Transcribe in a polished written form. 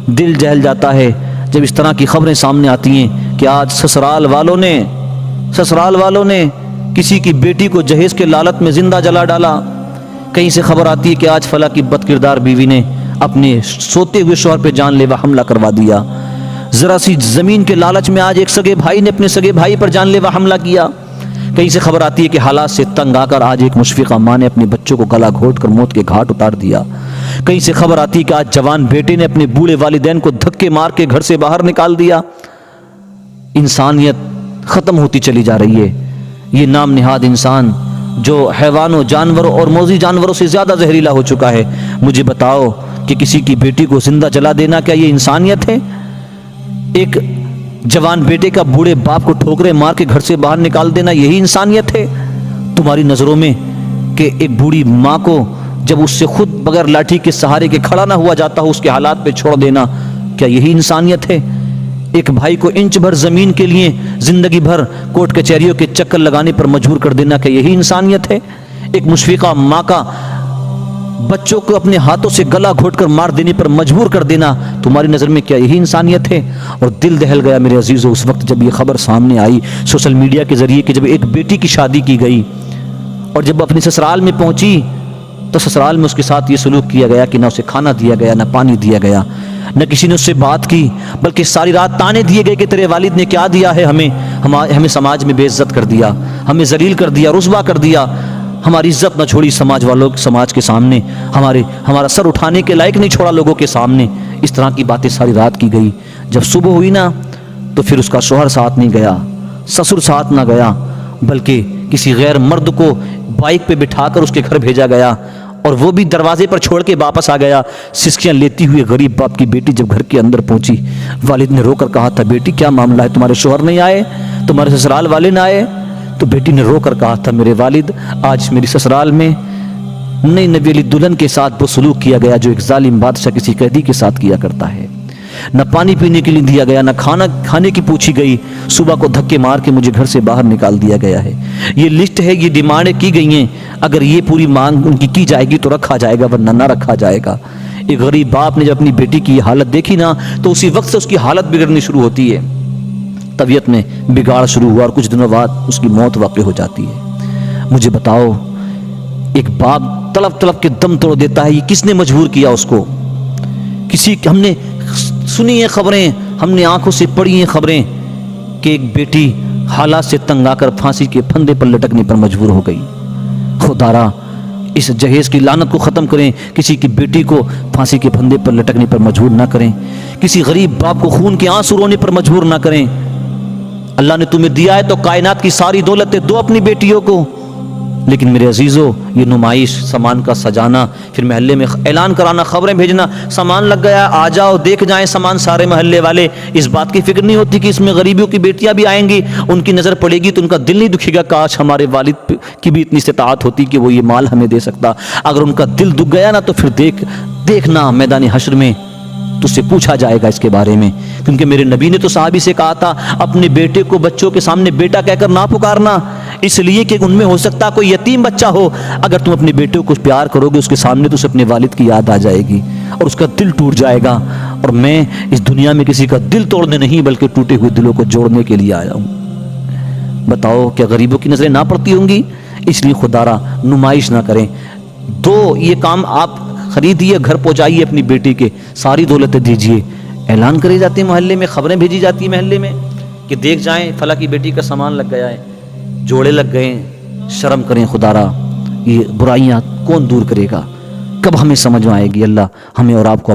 دل جہل جاتا ہے جب اس طرح کی خبریں سامنے آتی ہیں کہ آج سسرال والوں نے کسی کی بیٹی کو جہیز کے لالت میں زندہ جلا ڈالا. کہیں سے خبر آتی ہے کہ آج فلاں کی بد کردار بیوی نے اپنے سوتے ہوئے شوہر پہ جان لیوا حملہ کروا دیا. ذرا سی زمین کے لالچ میں آج ایک سگے بھائی نے اپنے سگے بھائی پر جان لیوا حملہ کیا. کہیں سے خبر آتی ہے کہ حالات سے تنگ آ کر آج ایک مشفقہ ماں نے اپنے بچوں کو گلا گھونٹ کر موت کے گھاٹ اتار دیا. کہیں سے خبر آتی ہے کہ آج جوان بیٹے نے اپنے بوڑھے والدین کو دھکے مار کے گھر سے باہر نکال دیا. انسانیت ختم ہوتی چلی جا رہی ہے. یہ نام نہاد انسان جو حیوانوں، جانوروں اور موذی جانوروں سے زیادہ زہریلا ہو چکا ہے. مجھے بتاؤ کہ کسی کی بیٹی کو زندہ جلا دینا کیا یہ انسانیت ہے؟ ایک جوان بیٹے کا بوڑھے باپ کو ٹھوکریں مار کے گھر سے باہر نکال دینا یہی انسانیت ہے تمہاری نظروں میں؟ کہ ایک بوڑھی ماں کو جب اس سے خود بغیر لاٹھی کے سہارے کے کھڑا نہ ہوا جاتا ہو اس کے حالات پہ چھوڑ دینا کیا یہی انسانیت ہے؟ ایک بھائی کو انچ بھر زمین کے لیے زندگی بھر کورٹ کچہریوں کے چکر لگانے پر مجبور کر دینا کیا یہی انسانیت ہے؟ ایک مشفقہ ماں کا بچوں کو اپنے ہاتھوں سے گلا گھونٹ کر مار دینے پر مجبور کر دینا تمہاری نظر میں کیا یہی انسانیت ہے؟ اور دل دہل گیا میرے عزیزو اس وقت جب یہ خبر سامنے آئی سوشل میڈیا کے ذریعے کہ جب ایک بیٹی کی شادی کی گئی اور جب اپنی سسرال میں پہنچی تو سسرال میں اس کے ساتھ یہ سلوک کیا گیا کہ نہ اسے کھانا دیا گیا، نہ پانی دیا گیا، نہ کسی نے اس سے بات کی، بلکہ ساری رات تانے دیے گئے کہ تیرے والد نے کیا دیا ہے ہمیں سماج میں بے عزت کر دیا، ہمیں ذلیل کر دیا، رسوا کر دیا، ہماری عزت نہ چھوڑی سماج کے سامنے، ہمارا سر اٹھانے کے لائق نہیں چھوڑا لوگوں کے سامنے. اس طرح کی باتیں ساری رات کی گئی. جب صبح ہوئی نا تو پھر اس کا شوہر ساتھ نہیں گیا، سسر ساتھ نہ گیا، بلکہ کسی غیر مرد کو بائک پہ بٹھا کر اس کے گھر بھیجا گیا اور وہ بھی دروازے پر چھوڑ کے واپس آ گیا. سسکیاں لیتی ہوئے غریب باپ کی بیٹی جب گھر کے اندر پہنچی والد نے رو کر کہا تھا بیٹی کیا معاملہ ہے، تمہارے شوہر نہیں آئے، تمہارے سسرال والے نہ آئے؟ تو بیٹی نے رو کر کہا تھا میرے والد آج میری سسرال میں نئی نوی علی دلہن کے ساتھ وہ سلوک کیا گیا جو ایک ظالم بادشاہ کسی قیدی کے ساتھ کیا کرتا ہے. نہ پانی پینے کے لیے دیا گیا، نہ کھانا کھانے کی پوچھی گئی، صبح کو دھکے مار کے مجھے گھر سے باہر نکال دیا گیا ہے. یہ لسٹ ہے، یہ ڈیمانڈیں کی گئی ہیں، اگر یہ پوری مانگ ان کی جائے گی تو رکھا جائے گا ورنہ نہ رکھا جائے گا. ایک غریب باپ نے جب اپنی بیٹی کی حالت دیکھی نا تو اسی وقت سے اس کی حالت بگڑنی شروع ہوتی ہے، طبیعت میں بگاڑ شروع ہوا اور کچھ دنوں بعد اس کی موت واقع ہو جاتی ہے. مجھے بتاؤ ایک باپ تڑپ تڑپ کے دم توڑ دیتا ہے، یہ کس نے مجبور کیا اس کو؟ ہم نے سنی ہیں خبریں، ہم نے آنکھوں سے پڑھی ہیں خبریں کہ ایک بیٹی حالات سے تنگ آ کر پھانسی کے پھندے پر لٹکنے پر مجبور ہو گئی. خدارا اس جہیز کی لعنت کو ختم کریں، کسی کی بیٹی کو پھانسی کے پھندے پر لٹکنے پر مجبور نہ کریں، کسی غریب باپ کو خون کے آنسو رونے پر مجبور نہ کریں. اللہ نے تمہیں دیا ہے تو کائنات کی ساری دولت دو اپنی بیٹیوں کو، لیکن میرے عزیزو یہ نمائش، سامان کا سجانا، پھر محلے میں اعلان کرانا، خبریں بھیجنا سامان لگ گیا آ جاؤ دیکھ جائیں سامان، سارے محلے والے اس بات کی فکر نہیں ہوتی کہ اس میں غریبیوں کی بیٹیاں بھی آئیں گی، ان کی نظر پڑے گی تو ان کا دل نہیں دکھے گا کاش ہمارے والد کی بھی اتنی استطاعت ہوتی کہ وہ یہ مال ہمیں دے سکتا. اگر ان کا دل دکھ گیا نا تو پھر دیکھنا میدان حشر میں تو اس سے پوچھا جائے گا اس کے بارے میں، کیونکہ میرے نبی نے تو صحابی سے کہا تھا اپنے بیٹے کو بچوں کے سامنے بیٹا کہہ کر نہ پکارنا، اس لیے کہ ان میں ہو سکتا کوئی یتیم بچہ ہو، اگر تم اپنے بیٹے کو پیار کرو گے اس کے سامنے تو اسے اپنے والد کی یاد آ جائے گی اور اس کا دل ٹوٹ جائے گا. اور میں اس دنیا میں کسی کا دل توڑنے نہیں بلکہ ٹوٹے ہوئے دلوں کو جوڑنے کے لیے آیا ہوں. بتاؤ کیا غریبوں کی نظریں نہ پڑتی ہوں گی؟ اس لیے خدارا نمائش نہ کریں. یہ کام آپ خریدیے، گھر پہنچائیے اپنی بیٹی کے، ساری دولتیں دیجیے، اعلان کرے جاتے ہیں محلے میں، خبریں بھیجی جاتی ہیں محلے میں کہ دیکھ جائیں فلاں کی بیٹی کا سامان لگ گیا ہے، جوڑے لگ گئے ہیں. شرم کریں خدارا، یہ برائیاں کون دور کرے گا؟ کب ہمیں سمجھ میں آئے گی؟ اللہ ہمیں اور آپ کو